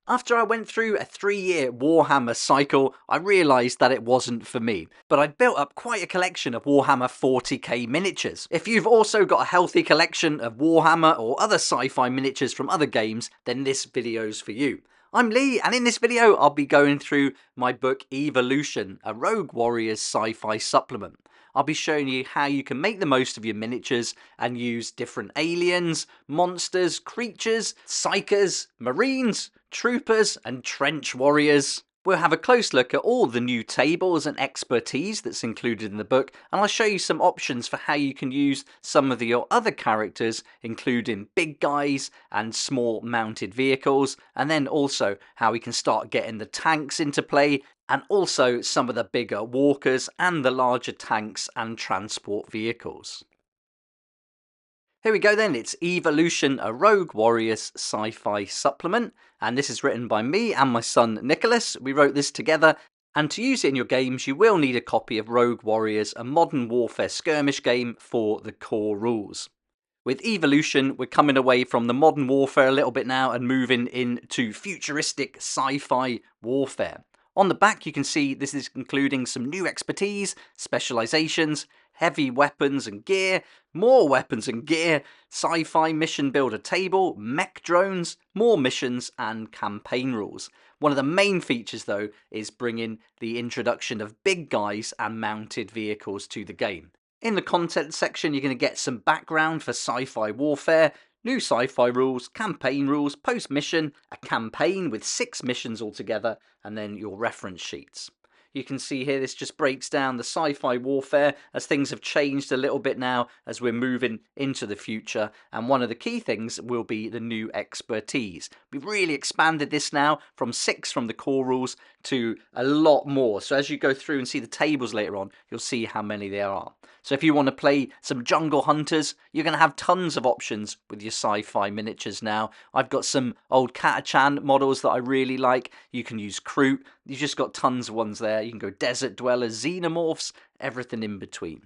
After I went through a 3-year Warhammer cycle, I realised that it wasn't for me, but I'd built up quite a collection of Warhammer 40k miniatures. If you've also got a healthy collection of Warhammer or other sci-fi miniatures from other games, then this video's for you. I'm Lee, and in this video I'll be going through my book Evolution, a Rogue Warriors sci-fi supplement. I'll be showing you how you can make the most of your miniatures and use different aliens, monsters, creatures, psychers, marines, troopers and trench warriors. We'll have a close look at all the new tables and expertise that's included in the book, and I'll show you some options for how you can use some of your other characters, including big guys and small mounted vehicles, and then also how we can start getting the tanks into play, and also some of the bigger walkers and the larger tanks and transport vehicles. Here we go then, it's Evolution, a Rogue Warriors sci-fi supplement, and this is written by me and my son Nicholas. We wrote this together, and to use it in your games you will need a copy of Rogue Warriors, a modern warfare skirmish game for the core rules. With Evolution, we're coming away from the modern warfare a little bit now and moving into futuristic sci-fi warfare. On the back you can see this is including some new expertise, specializations, heavy weapons and gear, more weapons and gear, sci-fi mission builder table, mech drones, more missions and campaign rules. One of the main features though is bringing the introduction of big guys and mounted vehicles to the game. In the content section you're going to get some background for sci-fi warfare, new sci-fi rules, campaign rules, post-mission, a campaign with 6 missions altogether, and then your reference sheets. You can see here this just breaks down the sci-fi warfare as things have changed a little bit now as we're moving into the future, and one of the key things will be the new expertise. We've really expanded this now from 6 from the core rules to a lot more, so as you go through and see the tables later on you'll see how many there are. So if you want to play some jungle hunters, you're going to have tons of options with your sci-fi miniatures now. I've got some old Catachan models that I really like. You can use Kroot. You've just got tons of ones there. You can go desert dwellers, xenomorphs, everything in between.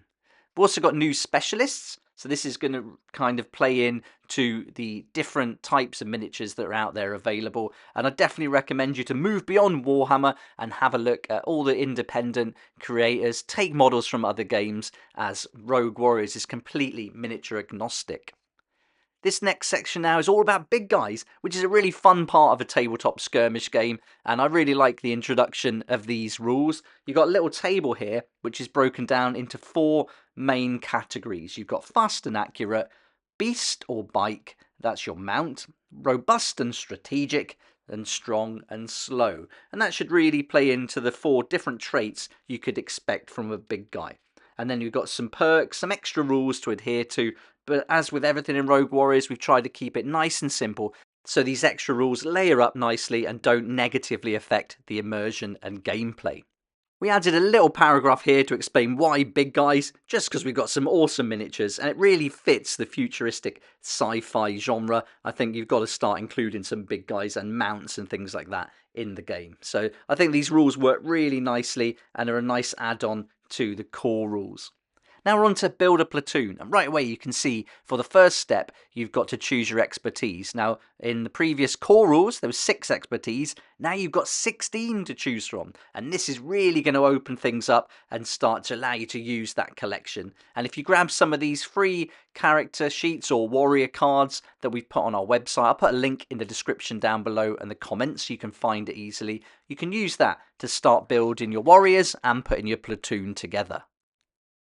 We've also got new specialists. So this is going to kind of play in to the different types of miniatures that are out there available. And I definitely recommend you to move beyond Warhammer and have a look at all the independent creators. Take models from other games, as Rogue Warriors is completely miniature agnostic. This next section now is all about big guys, which is a really fun part of a tabletop skirmish game, and I really like the introduction of these rules. You've got a little table here, which is broken down into 4 main categories. You've got fast and accurate, beast or bike, that's your mount, robust and strategic, and strong and slow. And that should really play into the 4 different traits you could expect from a big guy. And then you've got some perks, some extra rules to adhere to, but as with everything in Rogue Warriors, we've tried to keep it nice and simple, so these extra rules layer up nicely and don't negatively affect the immersion and gameplay. We added a little paragraph here to explain why big guys, just because we've got some awesome miniatures, and it really fits the futuristic sci-fi genre. I think you've got to start including some big guys and mounts and things like that in the game. So I think these rules work really nicely and are a nice add-on to the core rules. Now we're on to build a platoon, and right away you can see for the first step you've got to choose your expertise. Now in the previous core rules there was 6 expertise, now you've got 16 to choose from, and this is really going to open things up and start to allow you to use that collection. And if you grab some of these free character sheets or warrior cards that we've put on our website, I'll put a link in the description down below and the comments so you can find it easily. You can use that to start building your warriors and putting your platoon together.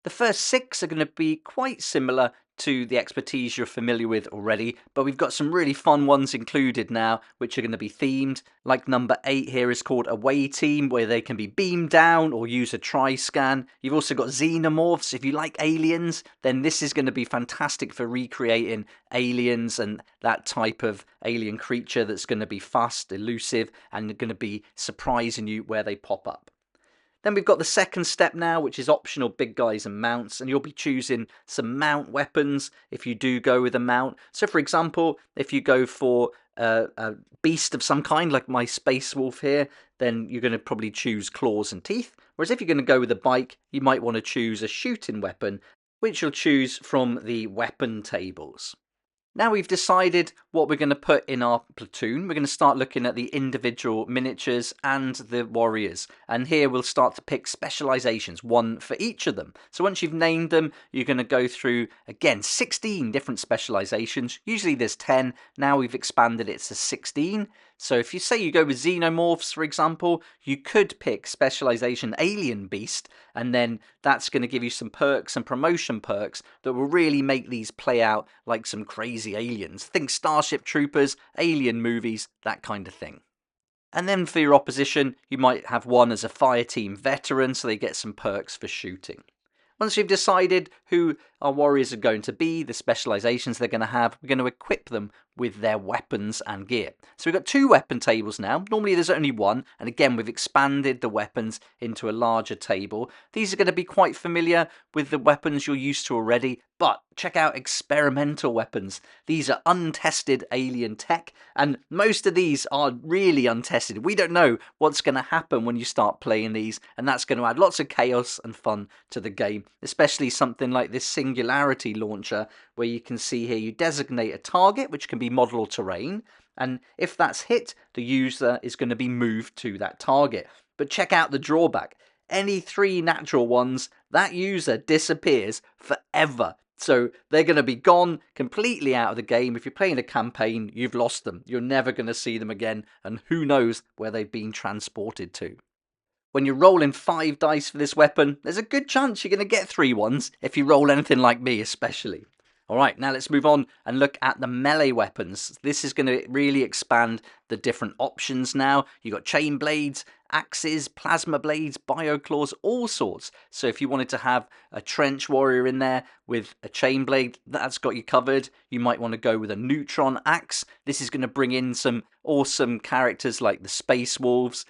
The first 6 are going to be quite similar to the expertise you're familiar with already, but we've got some really fun ones included now which are going to be themed. Like number 8 here is called Away Team, where they can be beamed down or use a tri-scan. You've also got xenomorphs. If you like aliens, then this is going to be fantastic for recreating aliens and that type of alien creature that's going to be fast, elusive, and going to be surprising you where they pop up. Then we've got the second step now, which is optional big guys and mounts, and you'll be choosing some mount weapons if you do go with a mount. So for example, if you go for a beast of some kind, like my Space Wolf here, then you're going to probably choose claws and teeth. Whereas if you're going to go with a bike, you might want to choose a shooting weapon, which you'll choose from the weapon tables. Now we've decided what we're going to put in our platoon, we're going to start looking at the individual miniatures and the warriors. And here we'll start to pick specializations, one for each of them. So once you've named them, you're going to go through, again, 16 different specializations. Usually there's 10. Now we've expanded it to 16. So if you say you go with xenomorphs, for example, you could pick specialization alien beast, and then that's going to give you some perks and promotion perks that will really make these play out like some crazy aliens. Think Starship Troopers, alien movies, that kind of thing. And then for your opposition, you might have one as a fireteam veteran, so they get some perks for shooting. Once you've decided who our warriors are going to be, the specializations they're going to have, we're going to equip them with their weapons and gear. So we've got 2 weapon tables now. Normally there's only one, and again we've expanded the weapons into a larger table. These are going to be quite familiar with the weapons you're used to already, but check out experimental weapons. These are untested alien tech, and most of these are really untested. We don't know what's going to happen when you start playing these, and that's going to add lots of chaos and fun to the game, especially something like this singularity launcher, where you can see here you designate a target, which can be model or terrain, and if that's hit, the user is going to be moved to that target. But check out the drawback. Any 3 natural ones, that user disappears forever. So they're going to be gone completely out of the game. If you're playing a campaign, you've lost them. You're never going to see them again, and who knows where they've been transported to. When you're rolling 5 dice for this weapon, there's a good chance you're going to get 3 ones, if you roll anything like me especially. Alright, now let's move on and look at the melee weapons. This is going to really expand the different options now. You've got chain blades, axes, plasma blades, bioclaws, all sorts. So if you wanted to have a trench warrior in there with a chain blade, that's got you covered. You might want to go with a neutron axe. This is going to bring in some awesome characters like the Space Wolves.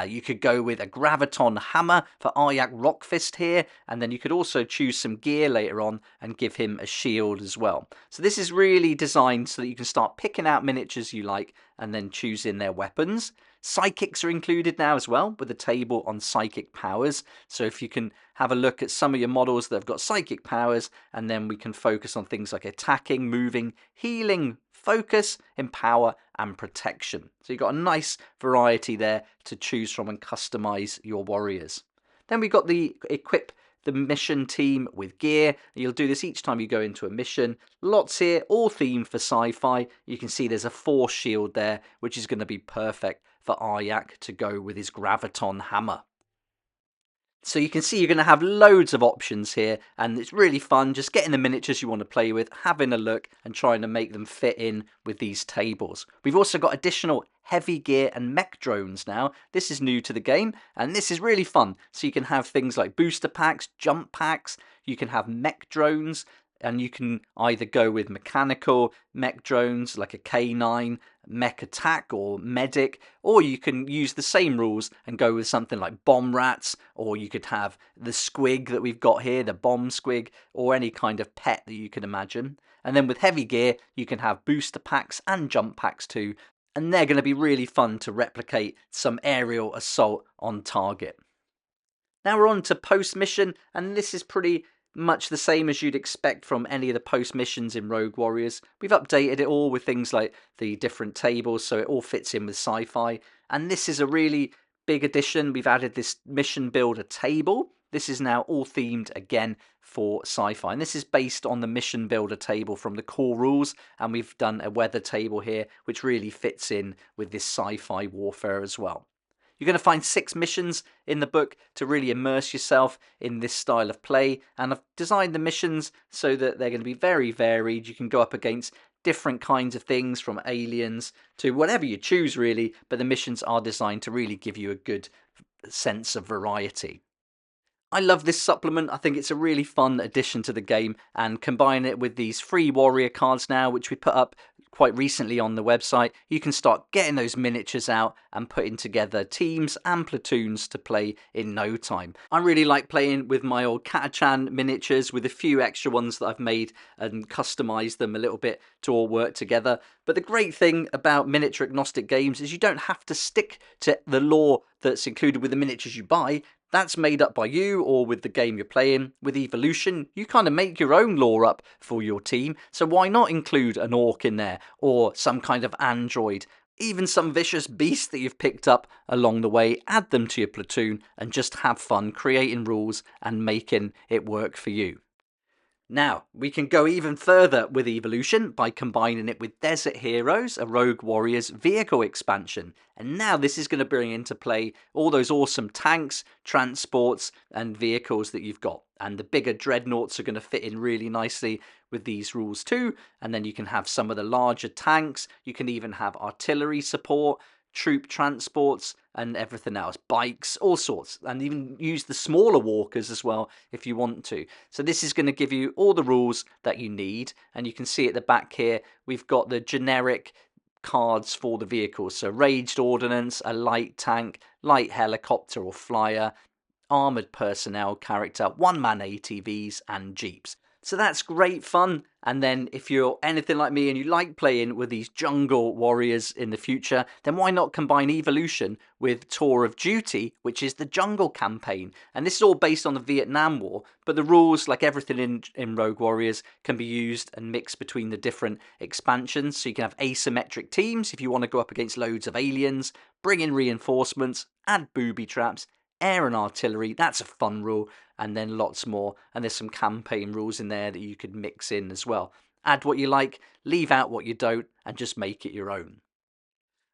You could go with a graviton hammer for Aryak Rockfist here, and then you could also choose some gear later on and give him a shield as well. So this is really designed so that you can start picking out miniatures you like and then choosing their weapons. Psychics are included now as well, with a table on psychic powers. So if you can have a look at some of your models that have got psychic powers, and then we can focus on things like attacking, moving, healing, focus, empower, and protection. So you've got a nice variety there to choose from and customize your warriors. Then we've got the equip the mission team with gear. You'll do this each time you go into a mission. Lots here, all themed for sci-fi. You can see there's a force shield there, which is going to be perfect for Aryak to go with his graviton hammer. So you can see you're going to have loads of options here, and it's really fun just getting the miniatures you want to play with, having a look and trying to make them fit in with these tables. We've also got additional heavy gear and mech drones now. This is new to the game, and this is really fun. So you can have things like booster packs, jump packs, you can have mech drones, and you can either go with mechanical mech drones like a K9, mech attack or medic, or you can use the same rules and go with something like bomb rats, or you could have the squig that we've got here, the bomb squig, or any kind of pet that you can imagine. And then with heavy gear, you can have booster packs and jump packs too, and they're going to be really fun to replicate some aerial assault on target. Now we're on to post-mission, and this is pretty much the same as you'd expect from any of the post missions in Rogue Warriors. We've updated it all with things like the different tables, so it all fits in with sci-fi. And this is a really big addition. We've added this mission builder table. This is now all themed again for sci-fi, and this is based on the mission builder table from the core rules, and we've done a weather table here which really fits in with this sci-fi warfare as well. You're going to find 6 missions in the book to really immerse yourself in this style of play, and I've designed the missions so that they're going to be very varied. You can go up against different kinds of things, from aliens to whatever you choose really, but the missions are designed to really give you a good sense of variety. I love this supplement. I think it's a really fun addition to the game, and combine it with these free warrior cards now, which we put up quite recently on the website. You can start getting those miniatures out and putting together teams and platoons to play in no time. I really like playing with my old Catachan miniatures, with a few extra ones that I've made and customized them a little bit to all work together. But the great thing about miniature agnostic games is you don't have to stick to the lore that's included with the miniatures you buy. That's made up by you or with the game you're playing. With Evolution, you kind of make your own lore up for your team, so why not include an orc in there, or some kind of android, even some vicious beast that you've picked up along the way, add them to your platoon and just have fun creating rules and making it work for you. Now, we can go even further with Evolution by combining it with Desert Heroes, a Rogue Warriors vehicle expansion. And now this is going to bring into play all those awesome tanks, transports, and vehicles that you've got. And the bigger dreadnoughts are going to fit in really nicely with these rules too. And then you can have some of the larger tanks. You can even have artillery support, troop transports, and everything else, bikes, all sorts, and even use the smaller walkers as well if you want to. So this is going to give you all the rules that you need, and you can see at the back here we've got the generic cards for the vehicles. So raged ordnance, a light tank, light helicopter or flyer, armoured personnel character, one-man ATVs and jeeps. So that's great fun. And then if you're anything like me and you like playing with these jungle warriors in the future, then why not combine Evolution with Tour of Duty, which is the jungle campaign. And this is all based on the Vietnam War, but the rules, like everything in Rogue Warriors, can be used and mixed between the different expansions. So you can have asymmetric teams if you want to go up against loads of aliens, bring in reinforcements, add booby traps, air and artillery, that's a fun rule, and then lots more. And there's some campaign rules in there that you could mix in as well. Add what you like, leave out what you don't, and just make it your own.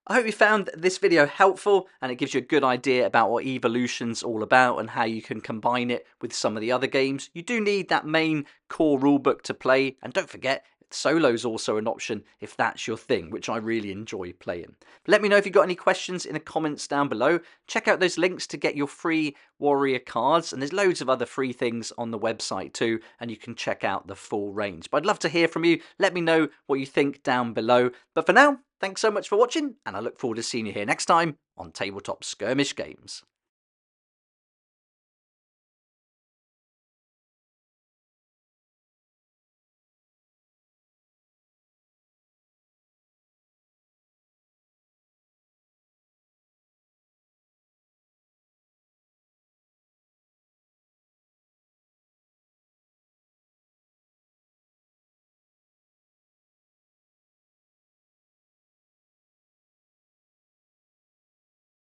I hope you found this video helpful and it gives you a good idea about what Evolution's all about and how you can combine it with some of the other games. You do need that main core rulebook to play, and don't forget, solo's also an option if that's your thing, which I really enjoy playing. Let me know if you've got any questions in the comments down below. Check out those links to get your free warrior cards, and there's loads of other free things on the website too, and you can check out the full range. But I'd love to hear from you. Let me know what you think down below. But for now, thanks so much for watching, and I look forward to seeing you here next time on Tabletop Skirmish Games.